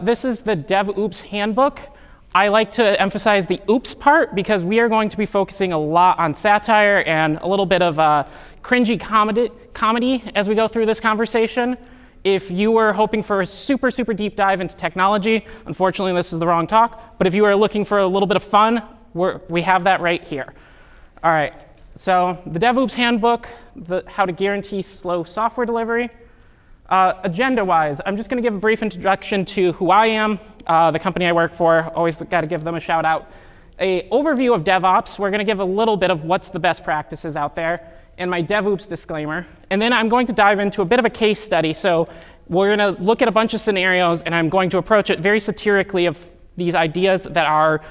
This is the DevOps Handbook. I like to emphasize the oops part because we are going to be focusing a lot on satire and a little bit of cringy comedy as we go through this conversation. If you were hoping for a super deep dive into technology, unfortunately this is the wrong talk, but if you are looking for a little bit of fun, we have that right here. All right, so the DevOps Handbook, how to guarantee slow software delivery. Agenda-wise, I'm just going to give a brief introduction to who I am, the company I work for. Always got to give them a shout out. An overview of DevOps. We're going to give a little bit of what's the best practices out there, and my DevOps disclaimer. And then I'm going to dive into a bit of a case study. So we're going to look at a bunch of scenarios, and I'm going to approach it very satirically of these ideas that are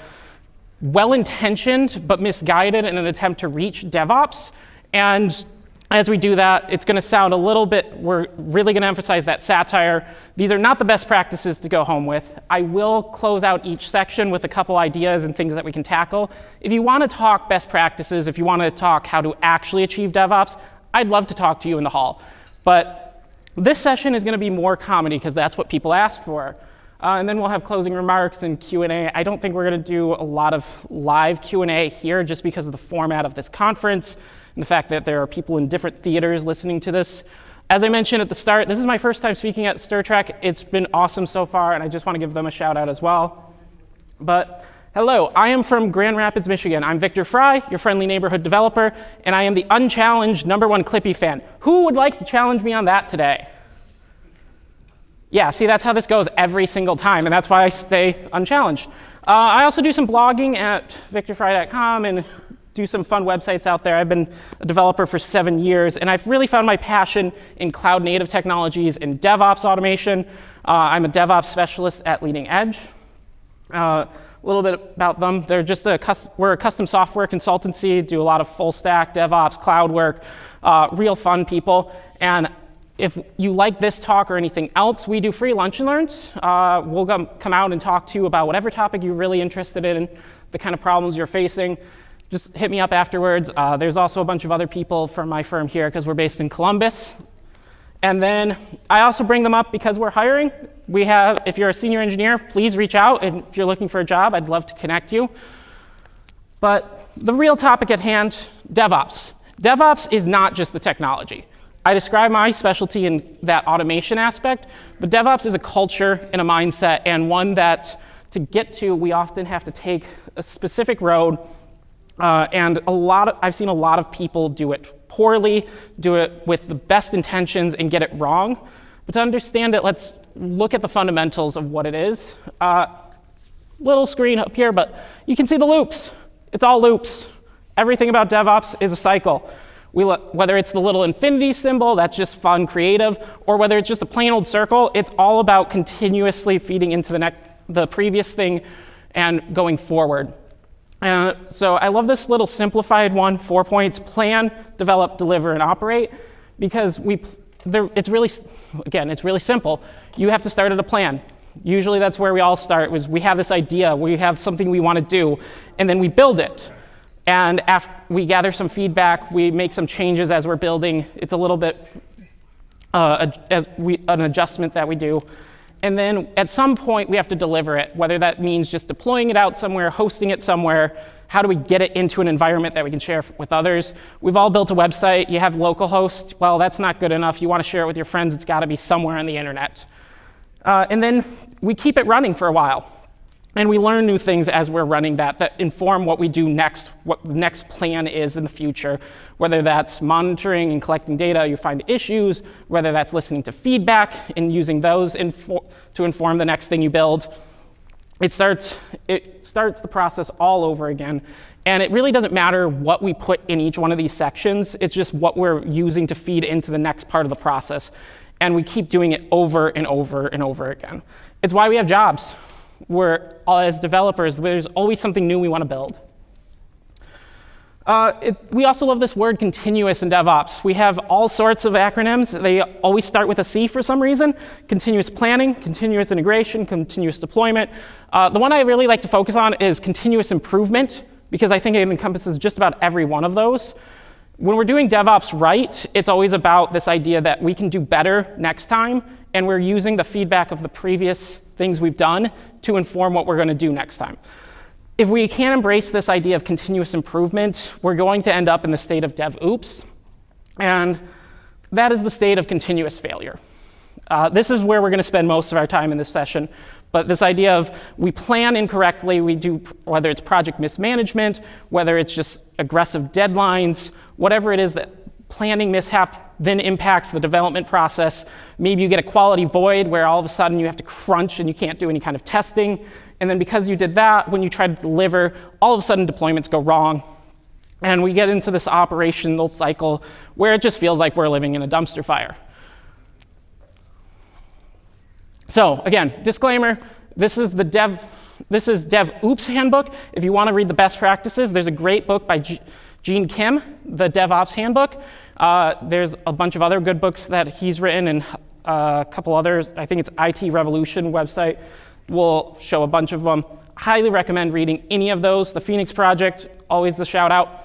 well-intentioned but misguided in an attempt to reach DevOps. And as we do that, it's going to sound a little bit, we're really going to emphasize that satire. These are not the best practices to go home with. I will close out each section with a couple ideas and things that we can tackle. If you want to talk best practices, if you want to talk how to actually achieve DevOps, I'd love to talk to you in the hall. But this session is going to be more comedy because that's what people asked for. And then we'll have closing remarks and Q&A. I don't think we're going to do a lot of live Q&A here just because of the format of this conference and the fact that there are people in different theaters listening to this. As I mentioned at the start, this is my first time speaking at Stir Trek. It's been awesome so far, and I just want to give them a shout out as well. But hello, I am from Grand Rapids, Michigan. I'm Victor Frye, your friendly neighborhood developer, and I am the unchallenged #1 Clippy fan. Who would like to challenge me on that today? Yeah, see, that's how this goes every single time, and that's why I stay unchallenged. I also do some blogging at victorfrye.com and do some fun websites out there. I've been a developer for 7 years, and I've really found my passion in cloud-native technologies and DevOps automation. I'm a DevOps specialist at Leading Edge. A little bit about them. We're a custom software consultancy, do a lot of full-stack DevOps, cloud work, real fun people. And if you like this talk or anything else, we do free lunch and learns. We'll come out and talk to you about whatever topic you're really interested in, the kind of problems you're facing. Just hit me up afterwards. There's also a bunch of other people from my firm here because we're based in Columbus. And then I also bring them up because we're hiring. If you're a senior engineer, please reach out. And if you're looking for a job, I'd love to connect you. But the real topic at hand, DevOps. DevOps is not just the technology. I describe my specialty in that automation aspect, but DevOps is a culture and a mindset, and one that to get to, we often have to take a specific road. And I've seen a lot of people do it poorly, do it with the best intentions and get it wrong. But to understand it, let's look at the fundamentals of what it is. Little screen up here, but you can see the loops. It's all loops. Everything about DevOps is a cycle. Whether it's the little infinity symbol, that's just fun, creative, or whether it's just a plain old circle, it's all about continuously feeding into the previous thing and going forward. So I love this little simplified one, 4 points: plan, develop, deliver, and operate, because it's really simple. You have to start at a plan. Usually that's where we all start, was we have this idea, we have something we want to do, and then we build it. And after we gather some feedback, we make some changes as we're building. It's a little bit an adjustment that we do. And then at some point, we have to deliver it, whether that means just deploying it out somewhere, hosting it somewhere. How do we get it into an environment that we can share with others? We've all built a website. You have localhost. Well, that's not good enough. You want to share it with your friends. It's got to be somewhere on the internet. And then we keep it running for a while. And we learn new things as we're running that inform what we do next, what the next plan is in the future, whether that's monitoring and collecting data, you find issues, whether that's listening to feedback and using those to inform the next thing you build. It starts the process all over again. And it really doesn't matter what we put in each one of these sections. It's just what we're using to feed into the next part of the process. And we keep doing it over and over and over again. It's why we have jobs. As developers, there's always something new we want to build. We also love this word continuous in DevOps. We have all sorts of acronyms. They always start with a C for some reason. Continuous planning, continuous integration, continuous deployment. The one I really like to focus on is continuous improvement, because I think it encompasses just about every one of those. When we're doing DevOps right, it's always about this idea that we can do better next time, and we're using the feedback of the previous things we've done to inform what we're going to do next time. If we can't embrace this idea of continuous improvement, we're going to end up in the state of DevOps, and that is the state of continuous failure. This is where we're going to spend most of our time in this session, but this idea of we plan incorrectly, we do, whether it's project mismanagement, whether it's just aggressive deadlines, whatever it is that planning mishap then impacts the development process. Maybe you get a quality void where all of a sudden you have to crunch and you can't do any kind of testing. And then because you did that, when you try to deliver, all of a sudden deployments go wrong. And we get into this operational cycle where it just feels like we're living in a dumpster fire. So again, disclaimer, this is DevOps Handbook. If you want to read the best practices, there's a great book by Gene Kim, the DevOps Handbook. There's a bunch of other good books that he's written and a couple others. I think it's IT Revolution website will show a bunch of them. Highly recommend reading any of those. The Phoenix Project, always the shout out.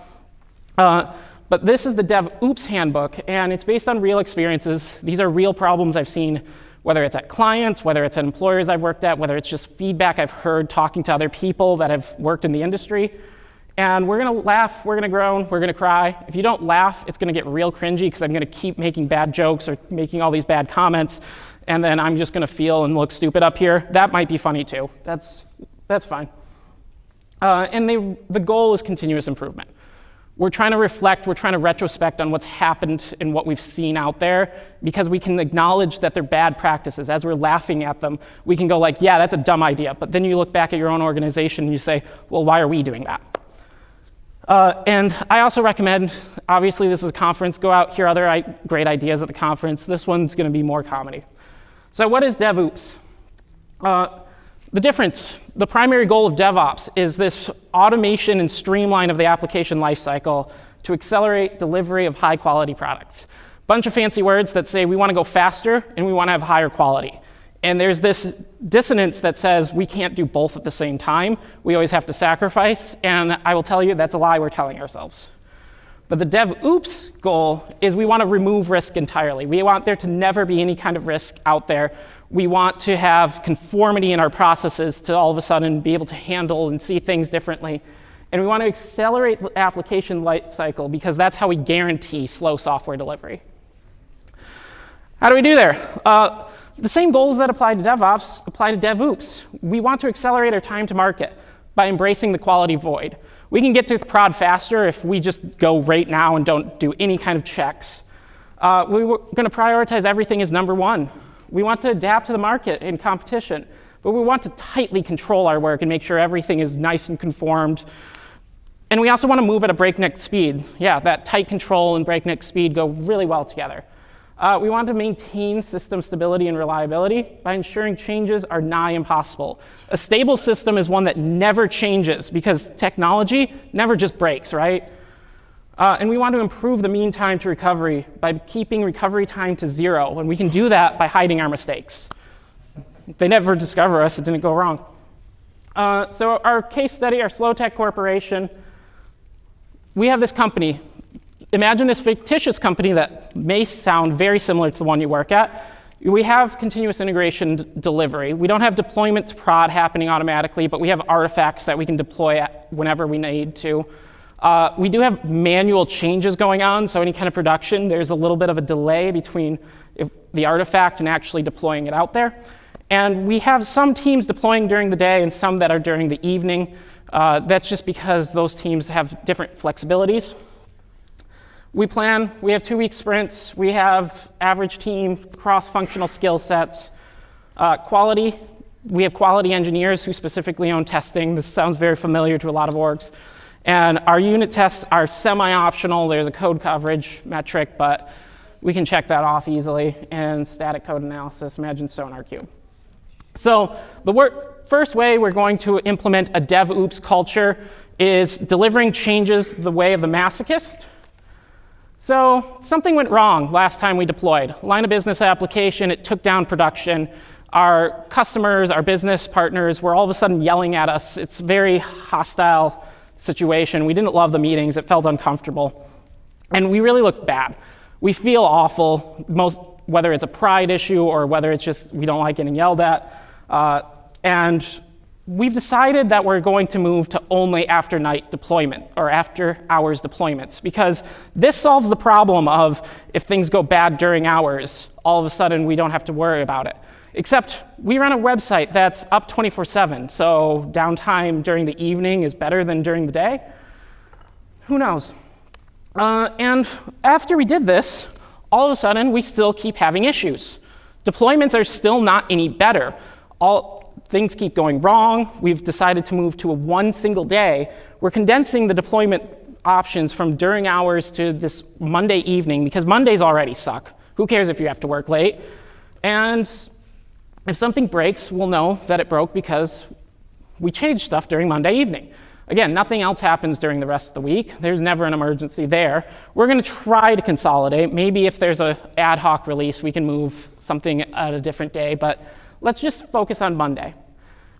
But this is the DevOps Handbook, and it's based on real experiences. These are real problems I've seen, whether it's at clients, whether it's at employers I've worked at, whether it's just feedback I've heard talking to other people that have worked in the industry. And we're going to laugh, we're going to groan, we're going to cry. If you don't laugh, it's going to get real cringy because I'm going to keep making bad jokes or making all these bad comments, and then I'm just going to feel and look stupid up here. That might be funny too. That's fine. And the goal is continuous improvement. We're trying to reflect, we're trying to retrospect on what's happened and what we've seen out there, because we can acknowledge that they're bad practices. As we're laughing at them, we can go like, yeah, that's a dumb idea. But then you look back at your own organization and you say, well, why are we doing that? And I also recommend, obviously this is a conference, go out, hear other great ideas at the conference. This one's going to be more comedy. So what is DevOps? The difference, the primary goal of DevOps is this automation and streamline of the application lifecycle to accelerate delivery of high quality products. Bunch of fancy words that say we want to go faster and we want to have higher quality. And there's this dissonance that says we can't do both at the same time. We always have to sacrifice, and I will tell you that's a lie we're telling ourselves. But the DevOps goal is we want to remove risk entirely. We want there to never be any kind of risk out there. We want to have conformity in our processes to all of a sudden be able to handle and see things differently. And we want to accelerate the application lifecycle because that's how we guarantee slow software delivery. How do we do there? The same goals that apply to DevOps apply to DevOps. We want to accelerate our time to market by embracing the quality void. We can get to prod faster if we just go right now and don't do any kind of checks. We're going to prioritize everything as number one. We want to adapt to the market and competition, but we want to tightly control our work and make sure everything is nice and conformed. And we also want to move at a breakneck speed. Yeah, that tight control and breakneck speed go really well together. We want to maintain system stability and reliability by ensuring changes are nigh impossible. A stable system is one that never changes because technology never just breaks, right? And we want to improve the mean time to recovery by keeping recovery time to 0. And we can do that by hiding our mistakes. If they never discover us, it didn't go wrong. So our case study, our Slow Tech Corporation, we have this company. Imagine this fictitious company that may sound very similar to the one you work at. We have continuous integration delivery. We don't have deployment to prod happening automatically, but we have artifacts that we can deploy whenever we need to. We do have manual changes going on, so any kind of production, there's a little bit of a delay between the artifact and actually deploying it out there. And we have some teams deploying during the day and some that are during the evening. That's just because those teams have different flexibilities. We have 2-week sprints. We have average team, cross-functional skill sets. Quality, we have quality engineers who specifically own testing. This sounds very familiar to a lot of orgs. And our unit tests are semi-optional. There's a code coverage metric, but we can check that off easily. And static code analysis, imagine SonarQube. So the first way we're going to implement a DevOps culture is delivering changes the way of the masochist. So something went wrong last time we deployed. Line of business application, it took down production. Our customers, our business partners were all of a sudden yelling at us. It's a very hostile situation. We didn't love the meetings. It felt uncomfortable. And we really looked bad. We feel awful, whether it's a pride issue or whether it's just we don't like getting yelled at. And we've decided that we're going to move to only after night deployment or after hours deployments, because this solves the problem of if things go bad during hours, all of a sudden we don't have to worry about it. Except we run a website that's up 24/7, so downtime during the evening is better than during the day. Who knows? And after we did this, all of a sudden we still keep having issues. Deployments are still not any better. Things keep going wrong. We've decided to move to a one single day. We're condensing the deployment options from during hours to this Monday evening, because Mondays already suck. Who cares if you have to work late? And if something breaks, we'll know that it broke because we changed stuff during Monday evening. Again, nothing else happens during the rest of the week. There's never an emergency there. We're going to try to consolidate. Maybe if there's an ad hoc release, we can move something at a different day, but let's just focus on Monday,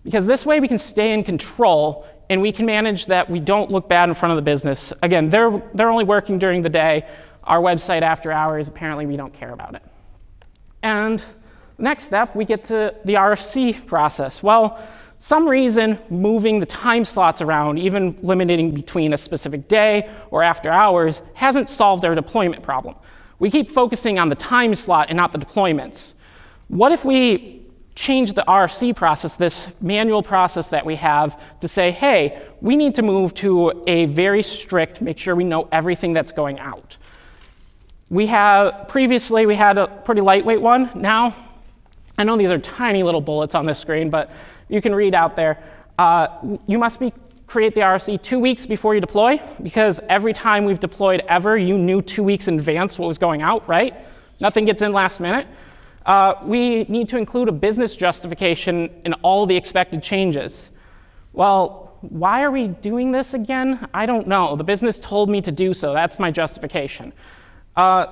because this way we can stay in control and we can manage that we don't look bad in front of the business. Again, they're only working during the day. Our website after hours, apparently we don't care about it. And next step, we get to the RFC process. Well, some reason moving the time slots around, even limiting between a specific day or after hours, hasn't solved our deployment problem. We keep focusing on the time slot and not the deployments. What if we change the RFC process, this manual process that we have, to say, hey, we need to move to a very strict, make sure we know everything that's going out. Previously we had a pretty lightweight one. Now, I know these are tiny little bullets on this screen, but you can read out there. You must create the RFC 2 weeks before you deploy, because every time we've deployed ever, you knew 2 weeks in advance what was going out, right? Nothing gets in last minute. We need to include a business justification in all the expected changes. Well, why are we doing this again? I don't know. The business told me to do so. That's my justification.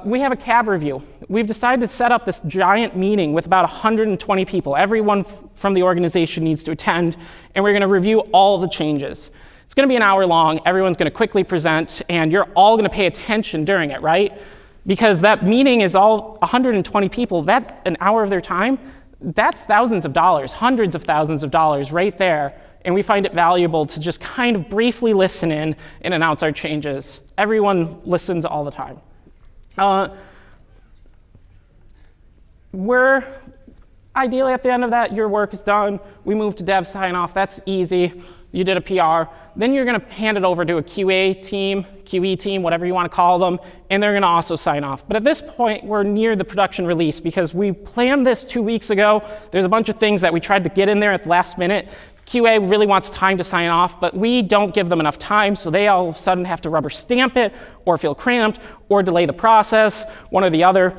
We have a CAB review. We've decided to set up this giant meeting with about 120 people. Everyone from the organization needs to attend, and we're going to review all the changes. It's going to be an hour long. Everyone's going to quickly present, and you're all going to pay attention during it, right? Because that meeting is all 120 people. That's an hour of their time. That's thousands of dollars, hundreds of thousands of dollars right there. And we find it valuable to just kind of briefly listen in and announce our changes. Everyone listens all the time. We're ideally at the end of that, your work is done. We move to dev sign off. That's easy. You did a PR. Then you're going to hand it over to a QA team, QE team, whatever you want to call them, and they're going to also sign off. But at this point, we're near the production release because we planned this 2 weeks ago. There's a bunch of things that we tried to get in there at the last minute. QA really wants time to sign off, but we don't give them enough time, so they all of a sudden have to rubber stamp it or feel cramped or delay the process, one or the other.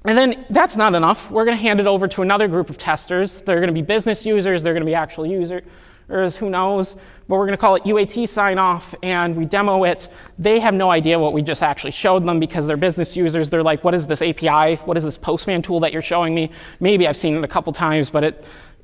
And then that's not enough. We're going to hand it over to another group of testers. They're going to be business users. They're going to be actual users. Who knows, but we're going to call it UAT sign-off, and we demo it. They have no idea what we just actually showed them because they're business users. They're like, what is this API? What is this Postman tool that you're showing me? Maybe I've seen it a couple times, but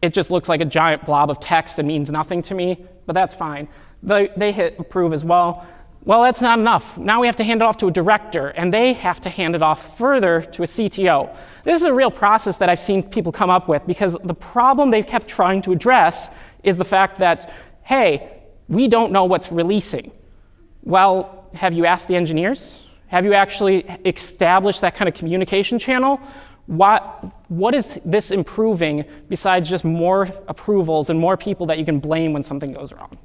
it just looks like a giant blob of text and means nothing to me, but that's fine. They hit approve as well. Well, that's not enough. Now we have to hand it off to a director, and they have to hand it off further to a CTO. This is a real process that I've seen people come up with because the problem they've kept trying to address is the fact that, hey, we don't know what's releasing. Well, have you asked the engineers? Have you actually established that kind of communication channel? What is this improving besides just more approvals and more people that you can blame when something goes wrong?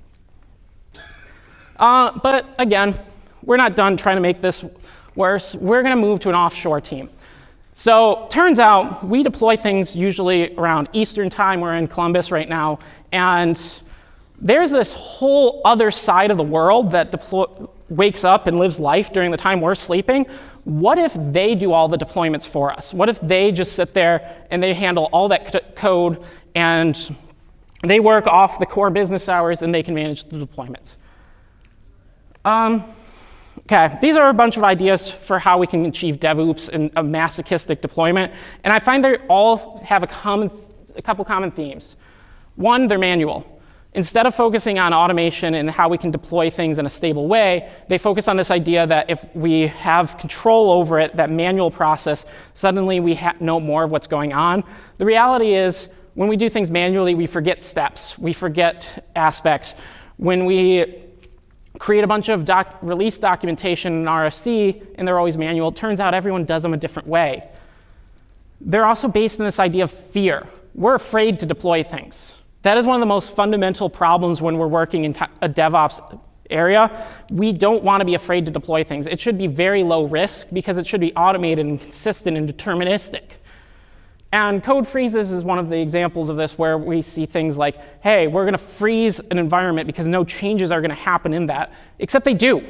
But again, we're not done trying to make this worse. We're going to move to an offshore team. So turns out we deploy things usually around Eastern time. We're in Columbus right now. And there's this whole other side of the world that wakes up and lives life during the time we're sleeping. What if they do all the deployments for us? What if they just sit there and they handle all that code and they work off the core business hours and they can manage the deployments? Okay, these are a bunch of ideas for how we can achieve DevOps in a masochistic deployment, and I find they all have a couple common themes. One, they're manual. Instead of focusing on automation and how we can deploy things in a stable way, they focus on this idea that if we have control over it, that manual process, suddenly we know more of what's going on. The reality is when we do things manually, we forget steps, we forget aspects. When we create a bunch of release documentation in RFC, and they're always manual, it turns out everyone does them a different way. They're also based on this idea of fear. We're afraid to deploy things. That is one of the most fundamental problems when we're working in a DevOps area. We don't want to be afraid to deploy things. It should be very low risk because it should be automated and consistent and deterministic. And code freezes is one of the examples of this where we see things like, hey, we're going to freeze an environment because no changes are going to happen in that, except they do.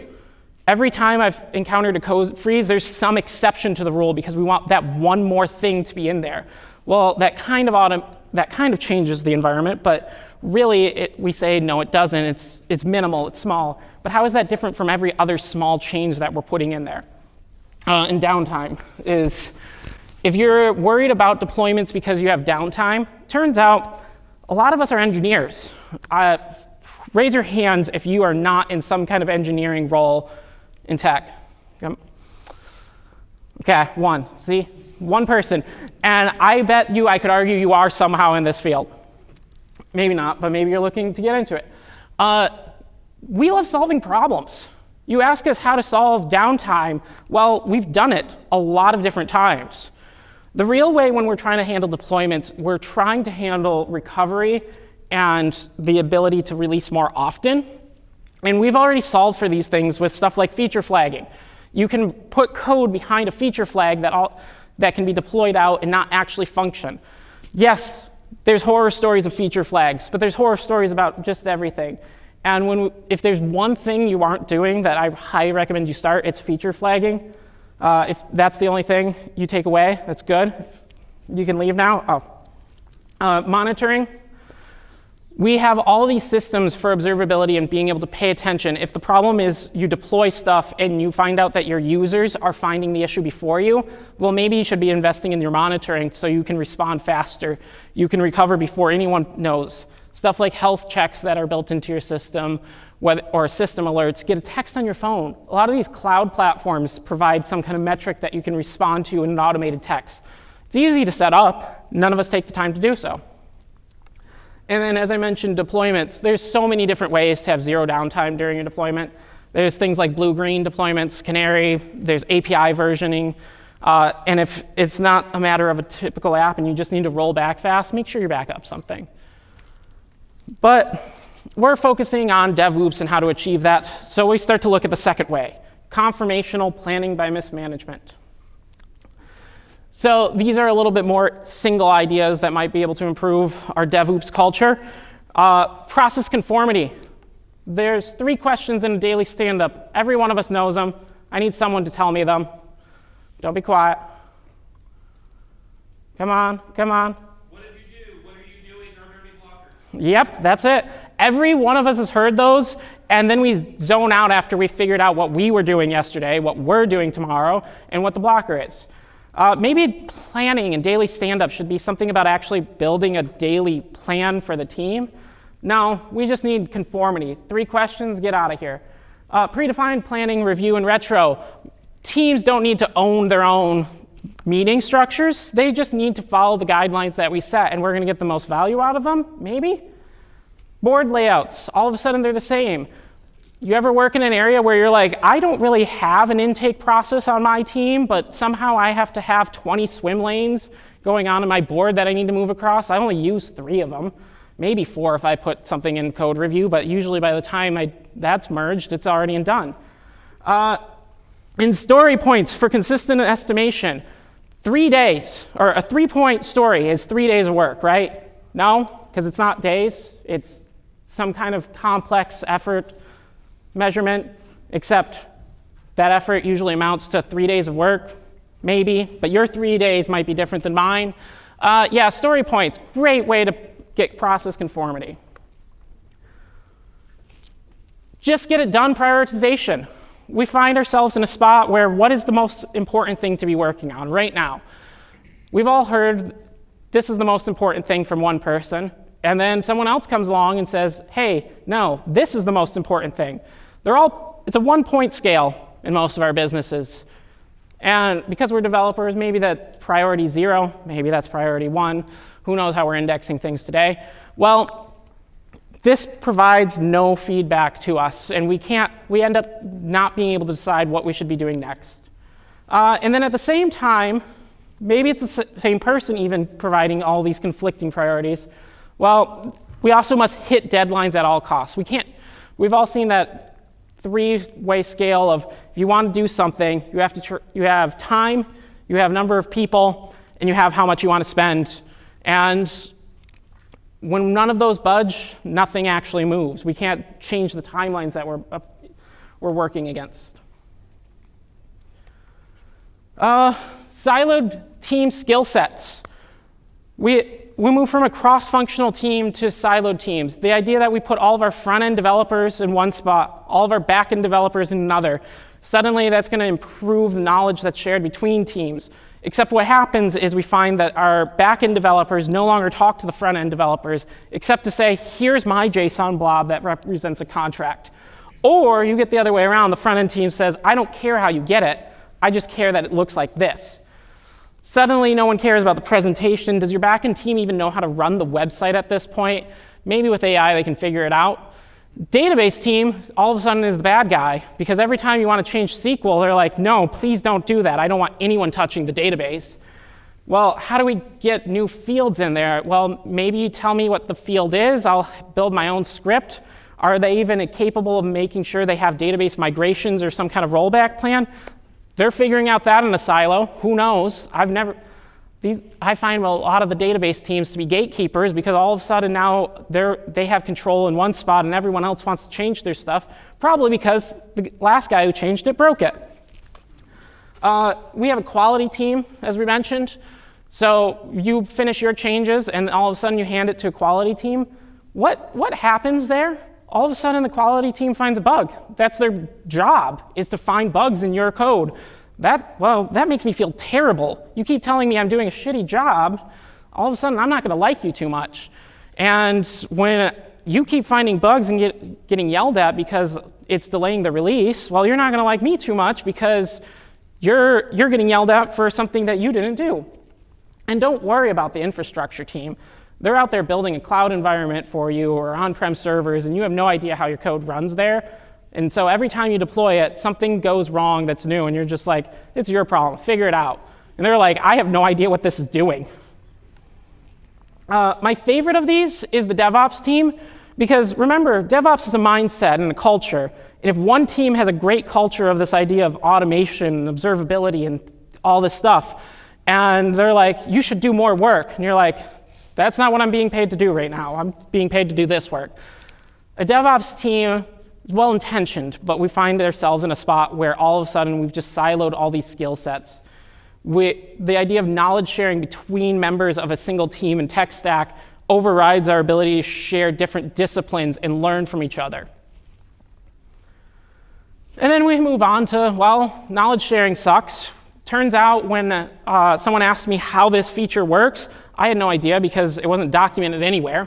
Every time I've encountered a code freeze, there's some exception to the rule because we want that one more thing to be in there. Well, that kind of changes the environment, but really we say, no, it doesn't. It's minimal, it's small. But how is that different from every other small change that we're putting in there? And downtime is, if you're worried about deployments because you have downtime, turns out a lot of us are engineers. Raise your hands if you are not in some kind of engineering role in tech. Okay, one. See? One person. And I bet you I could argue you are somehow in this field. Maybe not, but maybe you're looking to get into it. We love solving problems. You ask us how to solve downtime. Well, we've done it a lot of different times. The real way when we're trying to handle deployments, we're trying to handle recovery and the ability to release more often. And we've already solved for these things with stuff like feature flagging. You can put code behind a feature flag that can be deployed out and not actually function. Yes, there's horror stories of feature flags, but there's horror stories about just everything. And if there's one thing you aren't doing that I highly recommend you start, it's feature flagging. If that's the only thing you take away, that's good. You can leave now. Monitoring. We have all these systems for observability and being able to pay attention. If the problem is you deploy stuff and you find out that your users are finding the issue before you, well, maybe you should be investing in your monitoring so you can respond faster. You can recover before anyone knows. Stuff like health checks that are built into your system, or system alerts. Get a text on your phone. A lot of these cloud platforms provide some kind of metric that you can respond to in an automated text. It's easy to set up. None of us take the time to do so. And then, as I mentioned, deployments. There's so many different ways to have zero downtime during your deployment. There's things like blue-green deployments, canary. There's API versioning. And if it's not a matter of a typical app and you just need to roll back fast, make sure you back up something. But we're focusing on DevOps and how to achieve that. So we start to look at the second way, conformational planning by mismanagement. So these are a little bit more single ideas that might be able to improve our DevOps culture. Process conformity. There's 3 questions in a daily stand-up. Every one of us knows them. I need someone to tell me them. Don't be quiet. Come on, come on. What did you do? What are you doing? Are there any blockers? Yep, that's it. Every one of us has heard those, and then we zone out after we figured out what we were doing yesterday, what we're doing tomorrow, and what the blocker is. Maybe planning and daily stand-up should be something about actually building a daily plan for the team. No, we just need conformity. 3 questions, get out of here. Predefined planning, review, and retro. Teams don't need to own their own meeting structures. They just need to follow the guidelines that we set, and we're going to get the most value out of them, maybe. Board layouts, all of a sudden they're the same. You ever work in an area where you're like, I don't really have an intake process on my team, but somehow I have to have 20 swim lanes going on in my board that I need to move across? I only use 3 of them, maybe 4 if I put something in code review, but usually by the time that's merged, it's already done. In story points for consistent estimation, 3 days, or a 3-point story is 3 days of work, right? No, because it's not days, it's some kind of complex effort measurement, except that effort usually amounts to 3 days of work, maybe, but your 3 days might be different than mine. Yeah, story points, great way to get process conformity. Just get it done prioritization. We find ourselves in a spot where what is the most important thing to be working on right now? We've all heard this is the most important thing from one person, and then someone else comes along and says, hey, no, this is the most important thing. It's a 1-point scale in most of our businesses. And because we're developers, maybe that's priority 0, maybe that's priority 1. Who knows how we're indexing things today? Well, this provides no feedback to us, and we end up not being able to decide what we should be doing next. And then at the same time, maybe it's the same person even providing all these conflicting priorities. Well, we also must hit deadlines at all costs. We've all seen that three-way scale of if you want to do something, you have time, you have number of people, and you have how much you want to spend. And when none of those budge, nothing actually moves. We can't change the timelines that we're working against. Siloed team skill sets. We move from a cross-functional team to siloed teams. The idea that we put all of our front-end developers in one spot, all of our back-end developers in another, suddenly that's going to improve the knowledge that's shared between teams. Except what happens is we find that our back-end developers no longer talk to the front-end developers, except to say, here's my JSON blob that represents a contract. Or you get the other way around. The front-end team says, I don't care how you get it. I just care that it looks like this. Suddenly, no one cares about the presentation. Does your backend team even know how to run the website at this point? Maybe with AI, they can figure it out. Database team, all of a sudden, is the bad guy, because every time you want to change SQL, they're like, no, please don't do that. I don't want anyone touching the database. Well, how do we get new fields in there? Well, maybe you tell me what the field is. I'll build my own script. Are they even capable of making sure they have database migrations or some kind of rollback plan? They're figuring out that in a silo. Who knows? I find a lot of the database teams to be gatekeepers because all of a sudden now they have control in one spot and everyone else wants to change their stuff, probably because the last guy who changed it broke it. We have a quality team, as we mentioned. So you finish your changes and all of a sudden you hand it to a quality team. What happens there? All of a sudden the quality team finds a bug. That's their job, is to find bugs in your code. That makes me feel terrible. You keep telling me I'm doing a shitty job, all of a sudden I'm not going to like you too much. And when you keep finding bugs and getting yelled at because it's delaying the release, well, you're not going to like me too much because you're getting yelled at for something that you didn't do. And don't worry about the infrastructure team. They're out there building a cloud environment for you or on-prem servers, and you have no idea how your code runs there. And so every time you deploy it, something goes wrong that's new, and you're just like, it's your problem, figure it out. And they're like, I have no idea what this is doing. My favorite of these is the DevOps team, because remember, DevOps is a mindset and a culture. And if one team has a great culture of this idea of automation and observability and all this stuff, and they're like, you should do more work, and you're like, that's not what I'm being paid to do right now. I'm being paid to do this work. A DevOps team is well-intentioned, but we find ourselves in a spot where all of a sudden we've just siloed all these skill sets. The idea of knowledge sharing between members of a single team and tech stack overrides our ability to share different disciplines and learn from each other. And then we move on to, well, knowledge sharing sucks. Turns out when someone asked me how this feature works, I had no idea because it wasn't documented anywhere.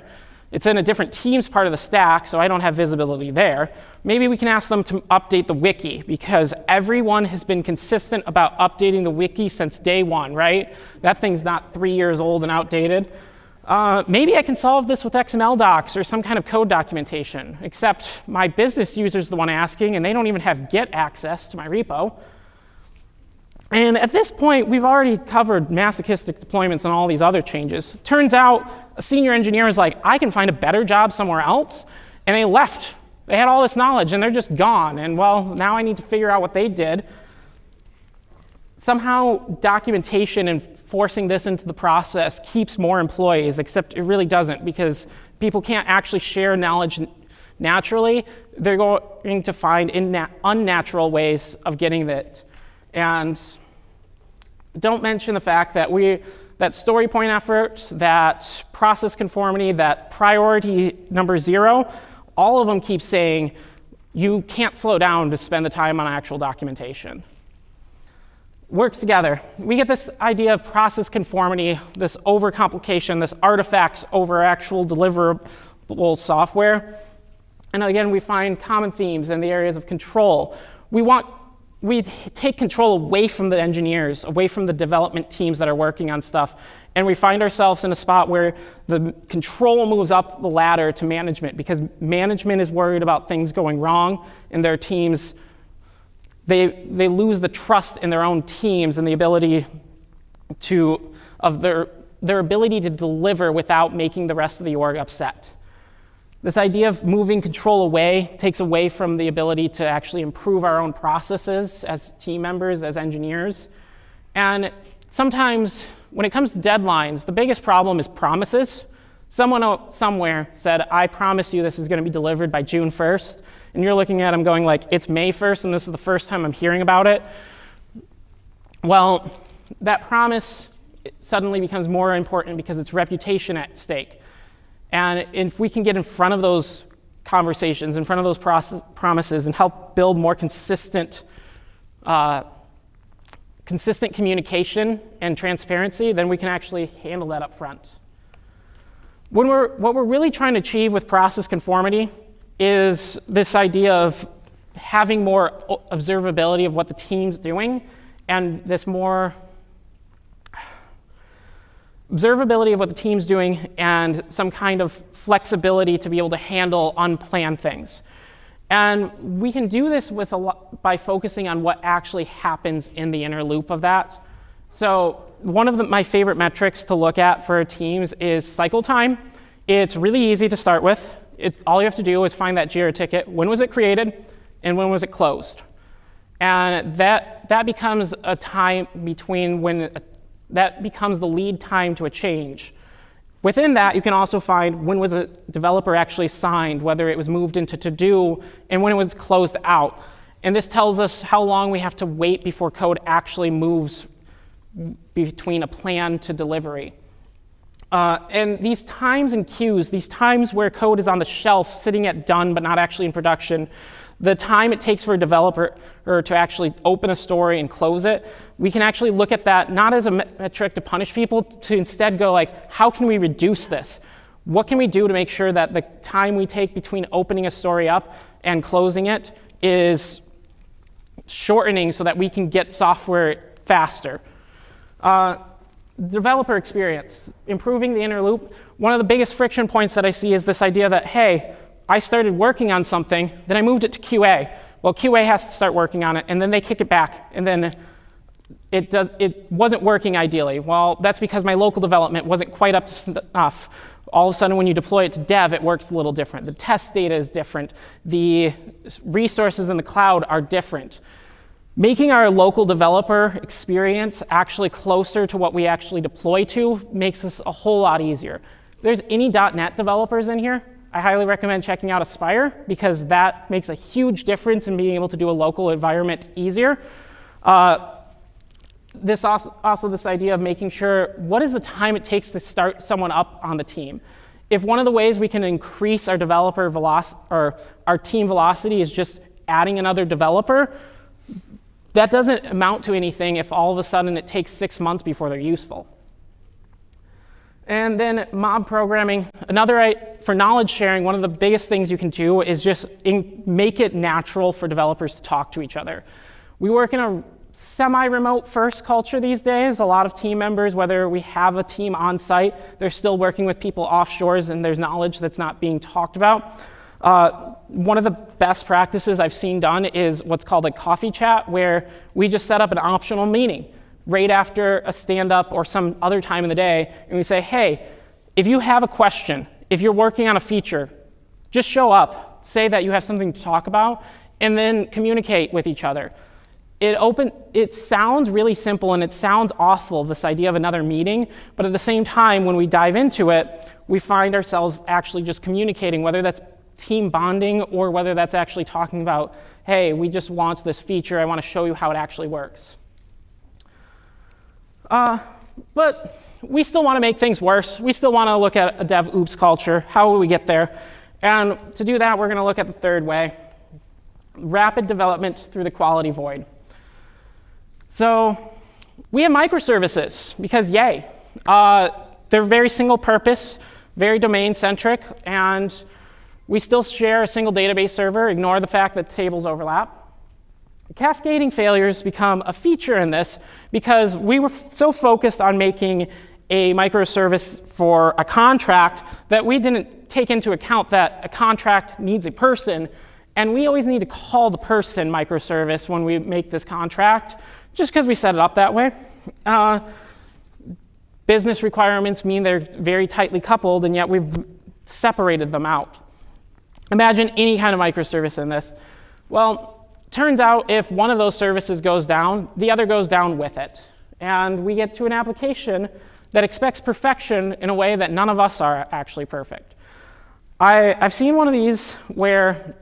It's in a different team's part of the stack, so I don't have visibility there. Maybe we can ask them to update the wiki, because everyone has been consistent about updating the wiki since day one, right? That thing's not 3 years old and outdated. Maybe I can solve this with XML docs or some kind of code documentation, except my business user's the one asking, and they don't even have Git access to my repo. And at this point, we've already covered masochistic deployments and all these other changes. Turns out a senior engineer is like, I can find a better job somewhere else, and they left. They had all this knowledge, and they're just gone. And well, now I need to figure out what they did. Somehow, documentation and forcing this into the process keeps more employees, except it really doesn't, because people can't actually share knowledge naturally. They're going to find unnatural ways of getting it. And don't mention the fact that that story point effort, that process conformity, that priority number 0, all of them keep saying you can't slow down to spend the time on actual documentation. Works together. We get this idea of process conformity, this overcomplication, this artifacts over actual deliverable software. And again, we find common themes in the areas of control. We take control away from the engineers, away from the development teams that are working on stuff, And we find ourselves in a spot where the control moves up the ladder to management because management is worried about things going wrong in their teams. They lose the trust in their own teams and the ability of their ability to deliver without making the rest of the org upset. This idea of moving control away takes away from the ability to actually improve our own processes as team members, as engineers. And sometimes when it comes to deadlines, the biggest problem is promises. Someone somewhere said, I promise you this is going to be delivered by June 1st. And you're looking at them going like, it's May 1st and this is the first time I'm hearing about it. Well, that promise suddenly becomes more important because it's reputation at stake. And if we can get in front of those conversations, in front of those promises, and help build more consistent communication and transparency, then we can actually handle that up front. What we're really trying to achieve with process conformity is this idea of having more observability of what the team's doing, and this more observability of what the team's doing and some kind of flexibility to be able to handle unplanned things. And we can do this with by focusing on what actually happens in the inner loop of that. So one of my favorite metrics to look at for teams is cycle time. It's really easy to start with. All you have to do is find that Jira ticket. When was it created and when was it closed? And that becomes a time between that becomes the lead time to a change. Within that, you can also find when was a developer actually signed, whether it was moved into to-do, and when it was closed out. And this tells us how long we have to wait before code actually moves between a plan to delivery. And these times and queues, these times where code is on the shelf sitting at done but not actually in production, the time it takes for a developer to actually open a story and close it, we can actually look at that not as a metric to punish people, to instead go like, how can we reduce this? What can we do to make sure that the time we take between opening a story up and closing it is shortening so that we can get software faster? Developer experience, improving the inner loop. One of the biggest friction points that I see is this idea that, hey, I started working on something, then I moved it to QA. Well, QA has to start working on it, and then they kick it back, and then it wasn't working ideally. Well, that's because my local development wasn't quite up to snuff. All of a sudden, when you deploy it to dev, it works a little different. The test data is different. The resources in the cloud are different. Making our local developer experience actually closer to what we actually deploy to makes this a whole lot easier. If there's any .NET developers in here, I highly recommend checking out Aspire because that makes a huge difference in being able to do a local environment easier. This idea of making sure what is the time it takes to start someone up on the team. If one of the ways we can increase our developer velocity or our team velocity is just adding another developer, that doesn't amount to anything if all of a sudden it takes 6 months before they're useful. And then mob programming. For knowledge sharing, one of the biggest things you can do is just make it natural for developers to talk to each other. We work in a semi-remote first culture these days. A lot of team members, whether we have a team on site, they're still working with people offshores and there's knowledge that's not being talked about. One of the best practices I've seen done is what's called a coffee chat, where we just set up an optional meeting right after a stand-up or some other time in the day, and we say, hey, if you have a question, if you're working on a feature, just show up, say that you have something to talk about, and then communicate with each other. It sounds really simple and it sounds awful, this idea of another meeting, but at the same time, when we dive into it, we find ourselves actually just communicating, whether that's team bonding or whether that's actually talking about, hey, we just launched this feature, I want to show you how it actually works. But we still want to make things worse. We still want to look at a DevOps culture. How will we get there? And to do that, we're going to look at the third way, rapid development through the quality void. So we have microservices because, yay, they're very single purpose, very domain-centric, and we still share a single database server, ignore the fact that tables overlap. Cascading failures become a feature in this because we were so focused on making a microservice for a contract that we didn't take into account that a contract needs a person, and we always need to call the person microservice when we make this contract, just because we set it up that way. Business requirements mean they're very tightly coupled, and yet we've separated them out. Imagine any kind of microservice in this. Well, turns out if one of those services goes down, the other goes down with it. And we get to an application that expects perfection in a way that none of us are actually perfect. I've seen one of these where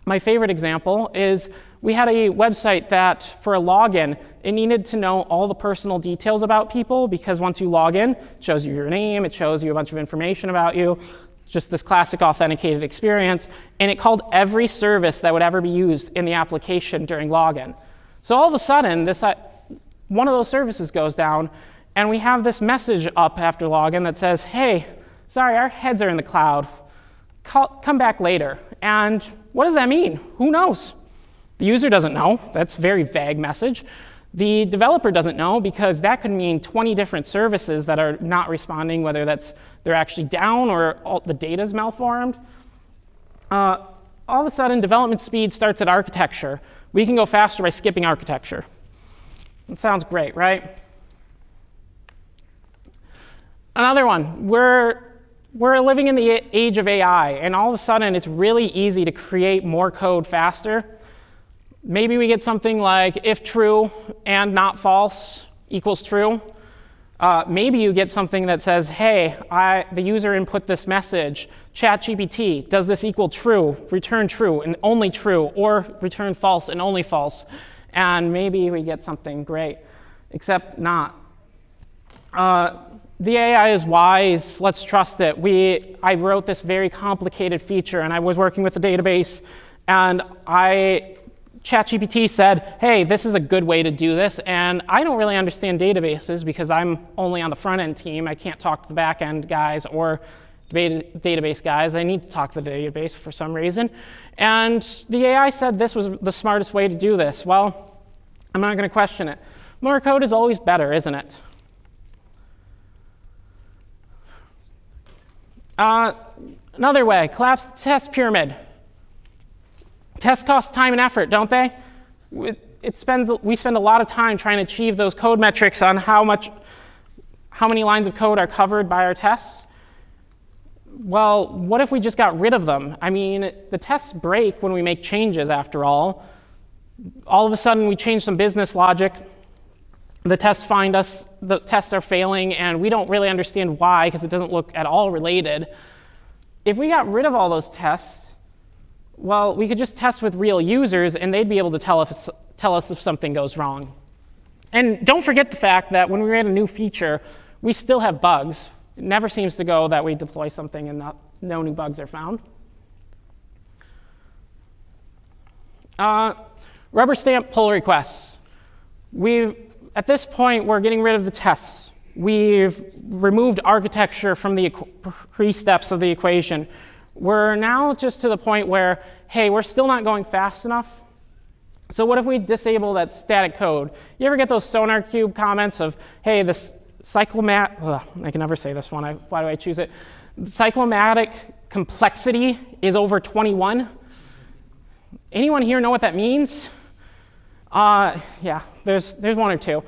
my favorite example is we had a website that for a login, it needed to know all the personal details about people, because once you log in, it shows you your name, it shows you a bunch of information about you, just this classic authenticated experience, and it called every service that would ever be used in the application during login. So all of a sudden, one of those services goes down, and we have this message up after login that says, hey, sorry, our heads are in the cloud. Come back later. And what does that mean? Who knows? The user doesn't know. That's a very vague message. The developer doesn't know, because that could mean 20 different services that are not responding, whether they're actually down or the data's malformed. All of a sudden, development speed starts at architecture. We can go faster by skipping architecture. It sounds great, right? Another one, we're living in the age of AI, and all of a sudden, it's really easy to create more code faster. Maybe we get something like if true and not false equals true. Maybe you get something that says, hey, the user input this message, ChatGPT, does this equal true, return true and only true, or return false and only false. And maybe we get something great, except not. The AI is wise, let's trust it. I wrote this very complicated feature, and I was working with the database, and ChatGPT said, hey, this is a good way to do this, and I don't really understand databases because I'm only on the front-end team. I can't talk to the back-end guys or database guys. I need to talk to the database for some reason. And the AI said this was the smartest way to do this. Well, I'm not going to question it. More code is always better, isn't it? Another way, collapse the test pyramid. Tests cost time and effort, don't they? We spend a lot of time trying to achieve those code metrics on how many lines of code are covered by our tests. Well, what if we just got rid of them? I mean, the tests break when we make changes, after all. All of a sudden, we change some business logic. The tests find us, the tests are failing, and we don't really understand why, because it doesn't look at all related. If we got rid of all those tests, well, we could just test with real users, and they'd be able to tell us if something goes wrong. And don't forget the fact that when we write a new feature, we still have bugs. It never seems to go that we deploy something and no new bugs are found. Rubber stamp pull requests. At this point, we're getting rid of the tests. We've removed architecture from the pre-steps of the equation. We're now just to the point where, hey, we're still not going fast enough. So what if we disable that static code? You ever get those SonarQube comments of, hey, this I can never say this one. Why do I choose it? Cyclomatic complexity is over 21. Anyone here know what that means? Yeah, there's one or two.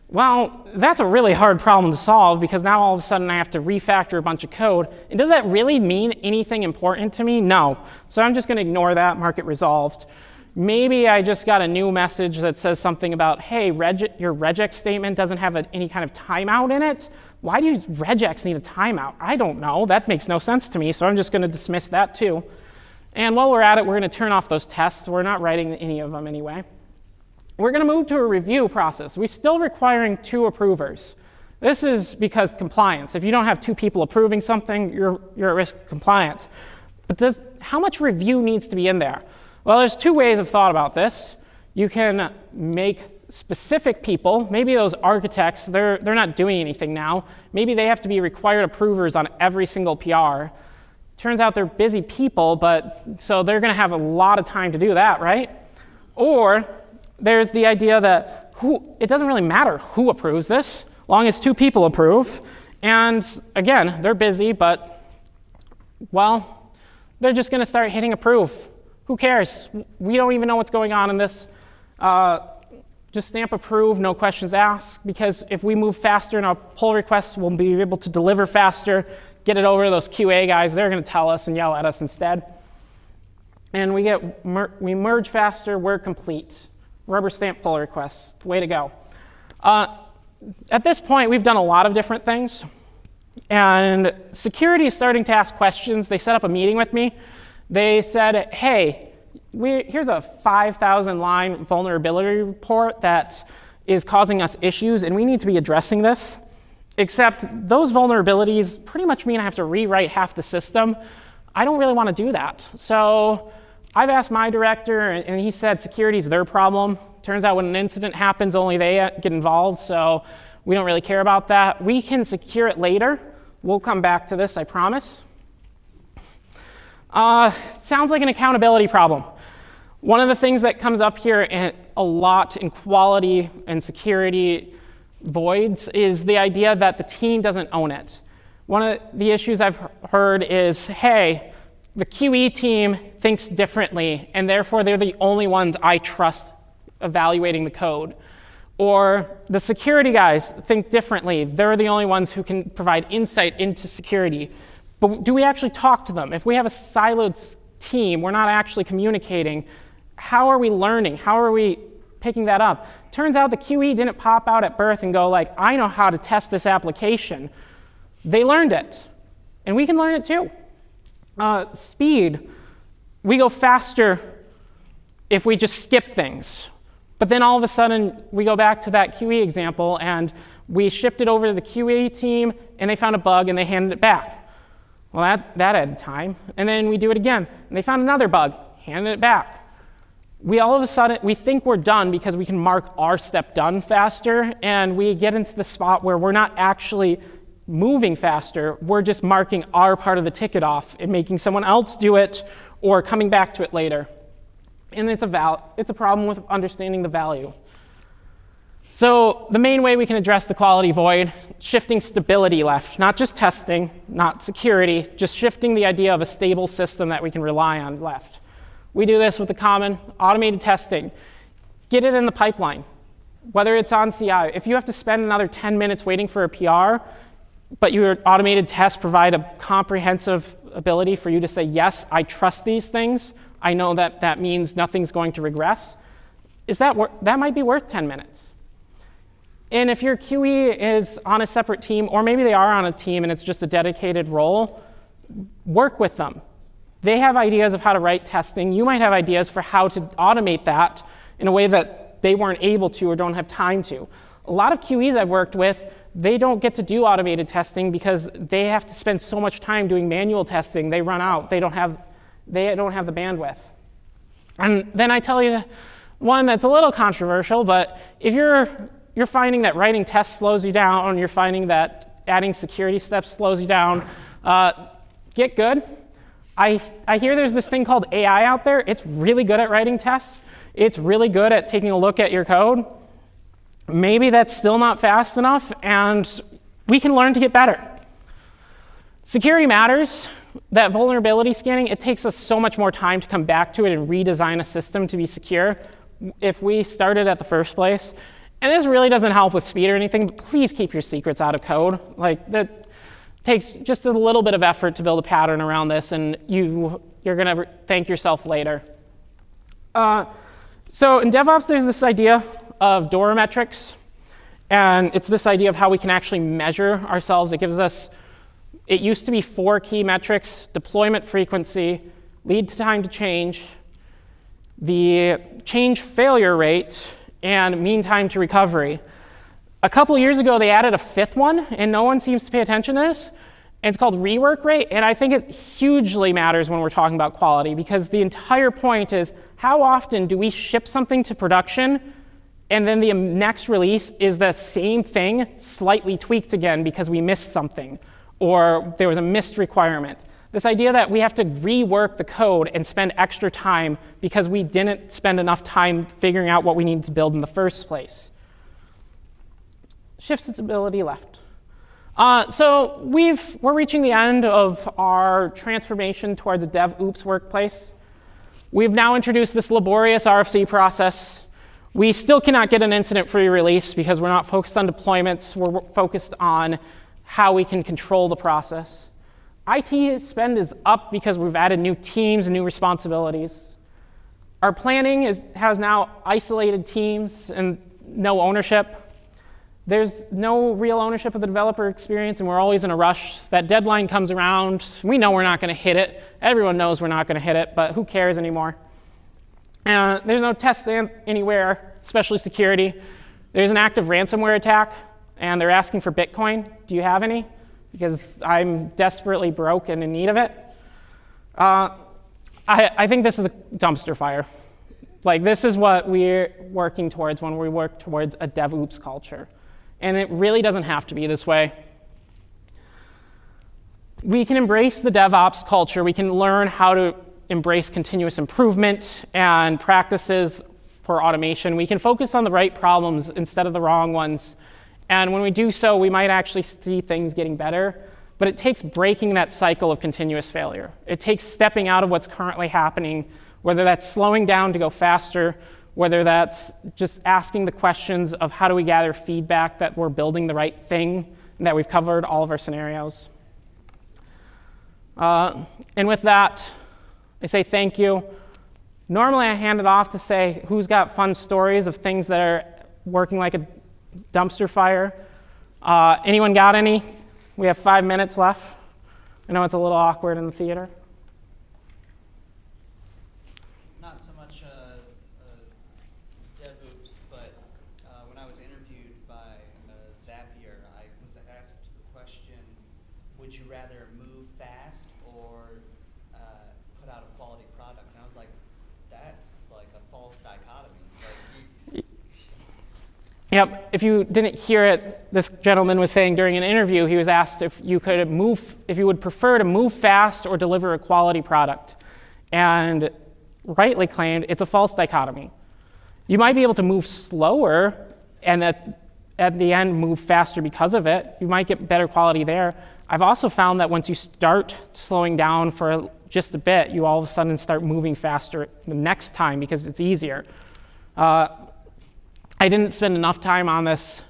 Well, that's a really hard problem to solve, because now all of a sudden I have to refactor a bunch of code. And does that really mean anything important to me? No. So I'm just going to ignore that, mark it resolved. Maybe I just got a new message that says something about, hey, your regex statement doesn't have any kind of timeout in it. Why do regex need a timeout? I don't know. That makes no sense to me, so I'm just going to dismiss that too. And while we're at it, we're going to turn off those tests. We're not writing any of them anyway. We're going to move to a review process. We're still requiring 2 approvers. This is because compliance. If you don't have 2 people approving something, you're at risk of compliance. But how much review needs to be in there? Well, there's 2 ways of thought about this. You can make specific people, maybe those architects, they're not doing anything now. Maybe they have to be required approvers on every single PR. Turns out they're busy people, so they're going to have a lot of time to do that, right? Or there's the idea that it doesn't really matter who approves this. long as 2 people approve. And again, they're busy, but, well, they're just going to start hitting approve. Who cares? We don't even know what's going on in this. Just stamp approve, no questions asked, because if we move faster in our pull requests, we'll be able to deliver faster, get it over to those QA guys. They're going to tell us and yell at us instead. And we merge faster, we're complete. Rubber stamp pull requests, way to go. At this point, we've done a lot of different things. And security is starting to ask questions. They set up a meeting with me. They said, hey, here's a 5,000-line vulnerability report that is causing us issues, and we need to be addressing this. Except those vulnerabilities pretty much mean I have to rewrite half the system. I don't really want to do that. So I've asked my director, and he said security is their problem. Turns out when an incident happens, only they get involved, so we don't really care about that. We can secure it later. We'll come back to this, I promise. Sounds like an accountability problem. One of the things that comes up here a lot in quality and security voids is the idea that the team doesn't own it. One of the issues I've heard is, hey, the QE team thinks differently, and therefore they're the only ones I trust evaluating the code. Or the security guys think differently. They're the only ones who can provide insight into security. But do we actually talk to them? If we have a siloed team, we're not actually communicating. How are we learning? How are we picking that up? Turns out the QE didn't pop out at birth and go like, I know how to test this application. They learned it. And we can learn it too. Speed. We go faster if we just skip things. But then all of a sudden, we go back to that QE example, and we shipped it over to the QE team, and they found a bug, and they handed it back. Well, that added time. And then we do it again, and they found another bug, handed it back. All of a sudden, we think we're done because we can mark our step done faster, and we get into the spot where we're not actually moving faster. We're just marking our part of the ticket off and making someone else do it or coming back to it later. And it's a problem with understanding the value. So the main way we can address the quality void, shifting stability left, not just testing, not security, just shifting the idea of a stable system that we can rely on left. We do this with the common automated testing. Get it in the pipeline, whether it's on CI. If you have to spend another 10 minutes waiting for a PR, but your automated tests provide a comprehensive ability for you to say, yes, I trust these things. I know that that means nothing's going to regress. That might be worth 10 minutes. And if your QE is on a separate team, or maybe they are on a team and it's just a dedicated role, work with them. They have ideas of how to write testing. You might have ideas for how to automate that in a way that they weren't able to or don't have time to. A lot of QEs I've worked with, they don't get to do automated testing because they have to spend so much time doing manual testing. They run out. They don't have the bandwidth. And then I tell you one that's a little controversial, but if you're finding that writing tests slows you down, you're finding that adding security steps slows you down, get good. I hear there's this thing called AI out there. It's really good at writing tests. It's really good at taking a look at your code. Maybe that's still not fast enough, and we can learn to get better. Security matters. That vulnerability scanning, it takes us so much more time to come back to it and redesign a system to be secure if we started at the first place. And this really doesn't help with speed or anything, but please keep your secrets out of code. Like, that takes just a little bit of effort to build a pattern around this, and you're going to thank yourself later. So in DevOps, there's this idea of DORA metrics, and it's this idea of how we can actually measure ourselves. It used to be 4 key metrics: deployment frequency, lead time to change, the change failure rate, and mean time to recovery. A couple years ago, they added a 5th one, and no one seems to pay attention to this. It's called rework rate, and I think it hugely matters when we're talking about quality, because the entire point is, how often do we ship something to production and then the next release is the same thing slightly tweaked again because we missed something or there was a missed requirement? This idea that we have to rework the code and spend extra time because we didn't spend enough time figuring out what we needed to build in the first place. shifts its ability left. So we're reaching the end of our transformation towards a DevOps workplace. We've now introduced this laborious RFC process. We still cannot get an incident-free release because we're not focused on deployments. We're focused on how we can control the process. IT spend is up because we've added new teams and new responsibilities. Our planning has now isolated teams and no ownership. There's no real ownership of the developer experience, and we're always in a rush. That deadline comes around. We know we're not going to hit it. Everyone knows we're not going to hit it, but who cares anymore? There's no test anywhere, especially security. There's an active ransomware attack, and they're asking for Bitcoin. Do you have any? Because I'm desperately broke and in need of it. I think this is a dumpster fire. Like, this is what we're working towards when we work towards a DevOps culture. And it really doesn't have to be this way. We can embrace the DevOps culture. We can learn how to embrace continuous improvement and practices for automation. We can focus on the right problems instead of the wrong ones. And when we do so, we might actually see things getting better. But it takes breaking that cycle of continuous failure. It takes stepping out of what's currently happening, whether that's slowing down to go faster, whether that's just asking the questions of how do we gather feedback that we're building the right thing and that we've covered all of our scenarios. And with that, I say thank you. Normally, I hand it off to say who's got fun stories of things that are working like a dumpster fire. Anyone got any? We have 5 minutes left. I know it's a little awkward in the theater. Not so much DevOps, but when I was interviewed by Zapier, I was asked the question, would you rather move fast or put out a quality product? And I was like, that's like a false dichotomy. Like, Yep, if you didn't hear it, this gentleman was saying during an interview, he was asked if you would prefer to move fast or deliver a quality product. And rightly claimed, it's a false dichotomy. You might be able to move slower and at the end move faster because of it. You might get better quality there. I've also found that once you start slowing down for just a bit, you all of a sudden start moving faster the next time because it's easier. I didn't spend enough time on this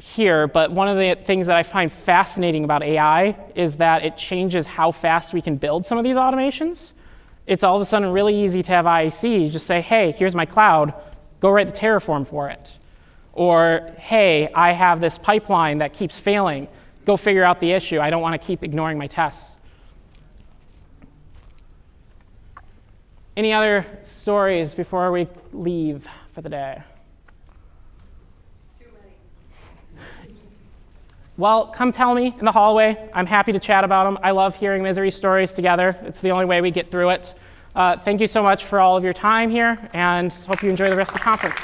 here, but one of the things that I find fascinating about AI is that it changes how fast we can build some of these automations. It's all of a sudden really easy to have IAC. You just say, hey, here's my cloud. Go write the Terraform for it. Or, hey, I have this pipeline that keeps failing. Go figure out the issue. I don't want to keep ignoring my tests. Any other stories before we leave for the day? Too many. Well, come tell me in the hallway. I'm happy to chat about them. I love hearing misery stories together. It's the only way we get through it. Thank you so much for all of your time here, and hope you enjoy the rest of the conference.